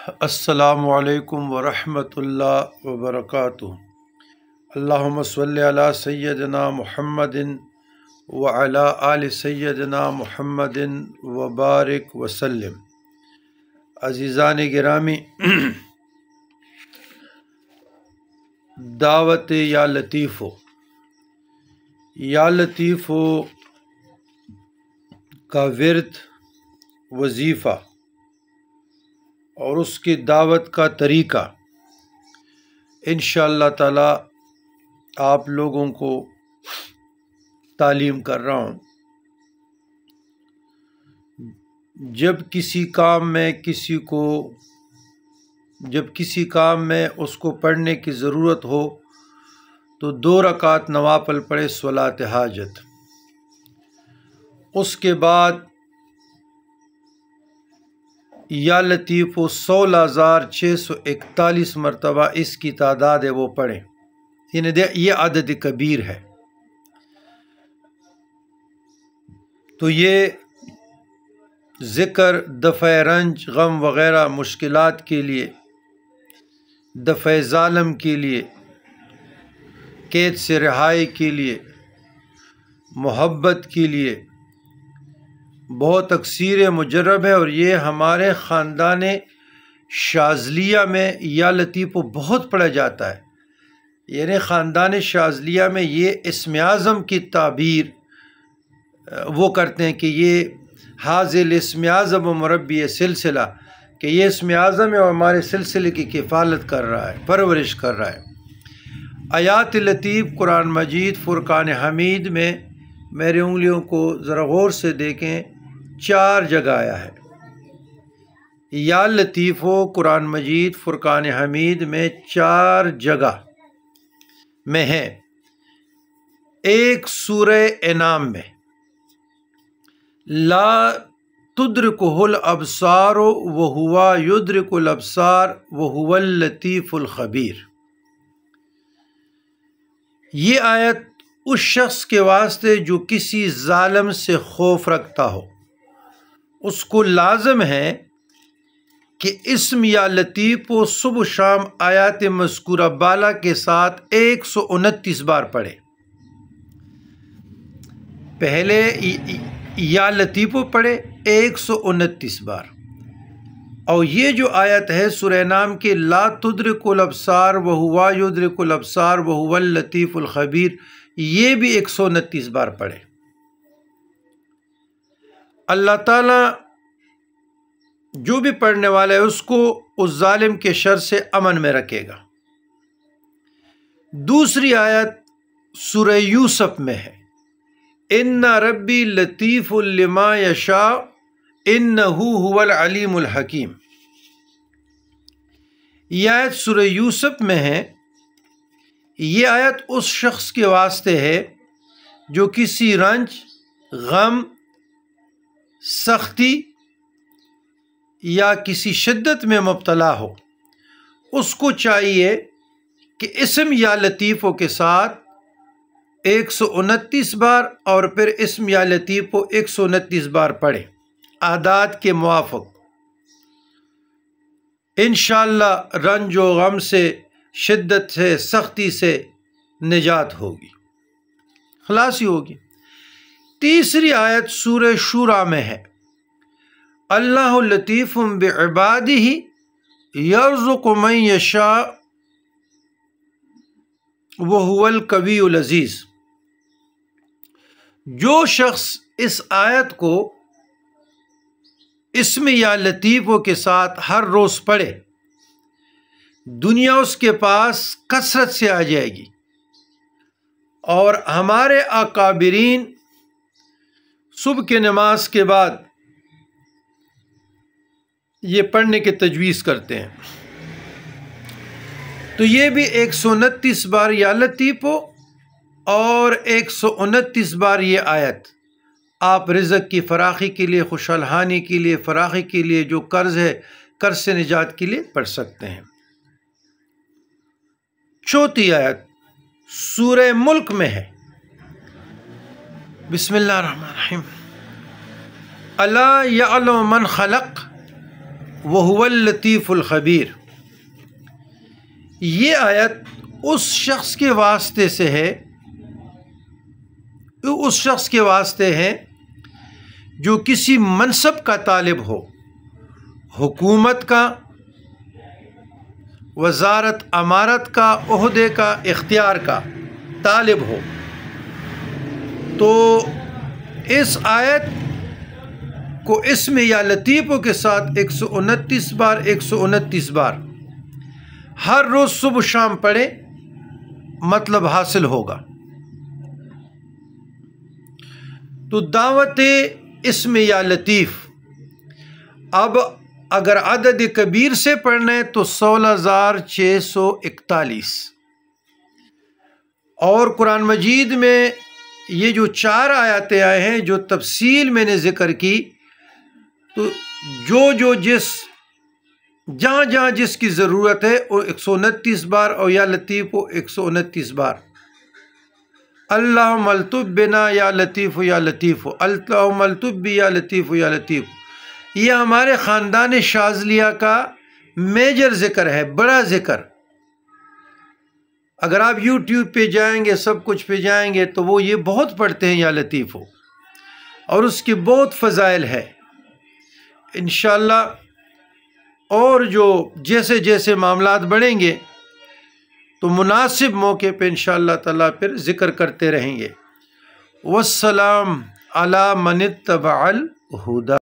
السلام علیکم ورحمۃ اللہ وبرکاتہ۔ اللہم صلی علی سیدنا محمد وعلی آل سیدنا محمد وبارک وسلم۔ عزیزان گرامی، دعوت یا لطیفو کا ورد، وظیفہ اور اس کی دعوت کا طریقہ انشاءاللہ تعالی آپ لوگوں کو تعلیم کر رہا ہوں۔ جب کسی کام میں اس کو پڑھنے کی ضرورت ہو تو 2 رکعت نوافل پڑھے صلاۃ حاجت، اس کے بعد یا لطیف 16,641 مرتبہ اس کی تعداد ہے وہ پڑھیں، یعنی یہ عدد کبیر ہے۔ تو یہ ذکر دفع رنج، غم وغیرہ مشکلات کے لیے، دفع ظالم کے لیے، قید سے رہائی کے لیے، محبت کے لیے بہت اکثیر مجرب ہے، اور یہ ہمارے خاندان شاذلیہ میں یا لطیف بہت پڑھا جاتا ہے۔ یعنی خاندان شاذلیہ میں یہ اسم اعظم کی تعبیر وہ کرتے ہیں کہ یہ حاضل اسم اعظم و مربی سلسلہ، کہ یہ اسم اعظم ہے اور ہمارے سلسلے کی کفالت کر رہا ہے، پرورش کر رہا ہے۔ آیات لطیف قرآن مجید فرقان حمید میں میری انگلیوں کو ذرا غور سے دیکھیں، 4 جگہ آیا ہے۔ یا لطیف قرآن مجید فرقان حمید میں 4 جگہ میں ہے۔ ایک سورہ انعام میں لا تدرکہ الابصار وہو یدرک الابصار وہو اللطیف الخبیر، یہ آیت اس شخص کے واسطے جو کسی ظالم سے خوف رکھتا ہو، اس کو لازم ہے کہ اسم یا لطیف کو صبح شام آیات مذکورہ بالا کے ساتھ 129 بار پڑھے۔ پہلے یا لطیف پڑھے 129 بار، اور یہ جو آیت ہے سورہ انعام کے لا تدرک الابصار وہو یدرک الابصار وہو اللطیف الخبیر، یہ بھی 129 بار پڑھے۔ اللہ تعالیٰ جو بھی پڑھنے والا ہے اس کو اس ظالم کے شر سے امن میں رکھے گا۔ دوسری آیت سورہ یوسف میں ہے، ان ربی لطیف لما یشاء انہ هو العلیم الحکیم، یہ آیت سورہ یوسف میں ہے۔ یہ آیت اس شخص کے واسطے ہے جو کسی رنج، غم، سختی یا کسی شدت میں مبتلا ہو، اس کو چاہیے کہ اسم یا لطیفوں کے ساتھ 129 بار اور پھر اسم یا لطیف کو 129 بار پڑھے، اعداد کے موافق۔ انشاءاللہ رنج و غم سے، شدت سے، سختی سے نجات ہوگی، خلاصی ہوگی۔ تیسری آیت سورہ شورى میں ہے، اللہ لطیف بعبادہ یرزق من یشاء وہو القوی العزیز، جو شخص اس آیت کو اسم یا لطیفوں کے ساتھ ہر روز پڑھے، دنیا اس کے پاس کثرت سے آ جائے گی۔ اور ہمارے اکابرین صبح کے نماز کے بعد یہ پڑھنے کی تجویز کرتے ہیں۔ تو یہ بھی 129 بار یا لطیف ہو اور 129 بار یہ آیت آپ رزق کی فراخی کے لیے، خوشحالانی کے لیے، فراخی کے لیے، جو قرض ہے قرض سے نجات کے لیے پڑھ سکتے ہیں۔ چوتھی آیت سورہ ملک میں ہے، بسم اللہ الرحمن الرحیم، الا یعلم من خلق وَهُوَ اللطیف الخبیر، یہ آیت اس شخص کے واسطے سے ہے، اس شخص کے واسطے ہے جو کسی منصب کا طالب ہو، حکومت کا، وزارت امارت کا، عہدے کا، اختیار کا طالب ہو۔ تو اس آیت کو اسم یا لطیفوں کے ساتھ 129 بار ہر روز صبح شام پڑھے، مطلب حاصل ہوگا۔ تو دعوت اسم یا لطیف، اب اگر عدد کبیر سے پڑھنا ہے تو 16,641، اور قرآن مجید میں یہ جو 4 آیاتیں آئے ہیں جو تفصیل میں نے ذکر کی، تو جو جس جہاں جہاں جس کی ضرورت ہے وہ 129 بار، اور یا لطیف وہ 129 بار۔ اللہم الطف بنا یا لطیف یا لطیف، اللہم الطف بی یا لطیف یا لطیف، یہ ہمارے خاندان شاذلیہ کا میجر ذکر ہے، بڑا ذکر۔ اگر آپ یوٹیوب پہ جائیں گے، سب کچھ پہ جائیں گے، تو وہ یہ بہت پڑھتے ہیں یا لطیف ہو، اور اس کی بہت فضائل ہے انشاءاللہ۔ اور جو جیسے جیسے معاملات بڑھیں گے تو مناسب موقع پہ انشاءاللہ تعالیٰ پھر ذکر کرتے رہیں گے۔ والسلام علی من اتبع الہدی۔